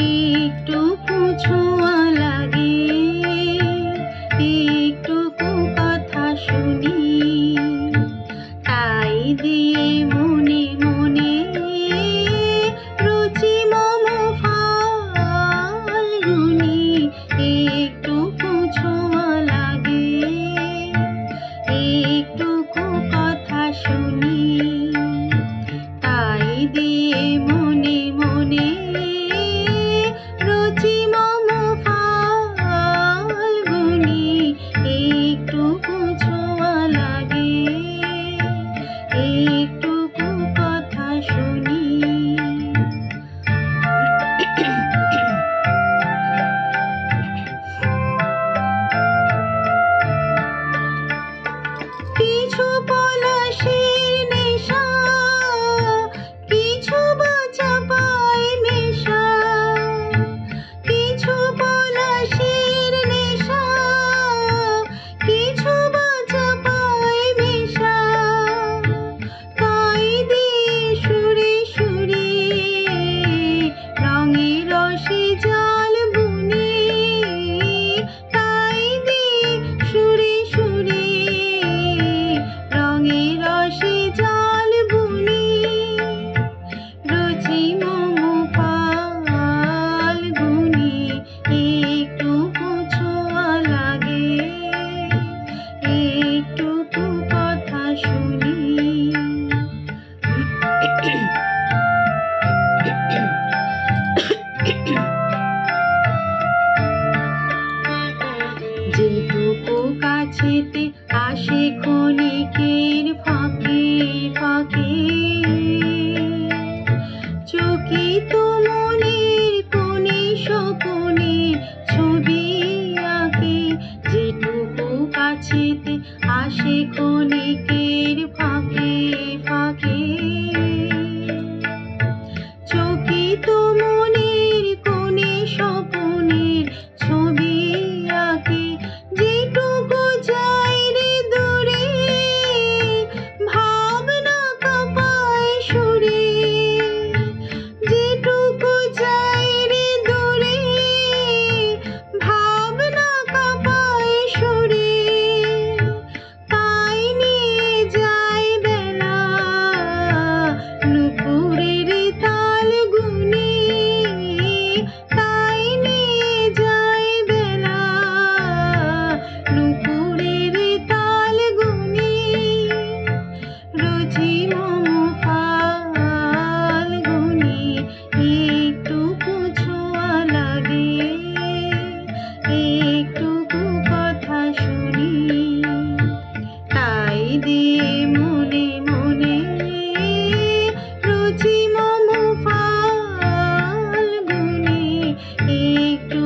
একটুকু ছোঁয়া লাগে, একটুকু কথা শুনি, তাই দিয়ে মনে মনে রুচি মম ফাল্গুনি। একটুকু ছোঁয়া লাগে, একটুকু কথা শুনি, তাই দিয়ে মনে মনে রুচি মম ফাল্গুনি। একটুকু ছোঁয়া লাগে, একটুকু কথা শুনি। কিছু পলাশের নেশা, কিছু বাঁচা পায় মেশা, কিছু পলাশের নেশা, কিছু বাঁচা পায় মেশা, তাই দিয়ে সুরে সুরে রঙে রসে জাল বুনি, তাই দিয়ে সুরে সুরে রঙে রসে জাল বুনি। রুচি মম ফাল্গুনি। একটুকু ছোঁয়া লাগে, একটুকু কথা শুনি। যেটুকু কাছেতে আসে ক্ষণিকের ফাঁকে ফাঁকে, চকিত মনের কোণে স্বপনে ছবি আঁকে। যেটুকু কাছেতে আসে ক্ষণিকের ফাঁকে ফাঁকে, চকিত মনের কোণে স্বপনের ছবি আঁকে। যেটুকু যাই রে দূরে ভাবনা কাঁপায় সুরে, যেটুকু যাই রে দূরে ভাবনা কাঁপায় সুরে, তাই নিয়ে যায় বেলা নুপুরের তাল গুনে, তাই নিয়ে যায় বেলা নুপুরের তাল গুনে। রুচি মম ফাল্গুনি। একটুকু ছোঁয়া লাগে, একটুকু কথা শুনি, তাই দিয়ে মনে মনে রুচি মম ফাল্গুনি। একটু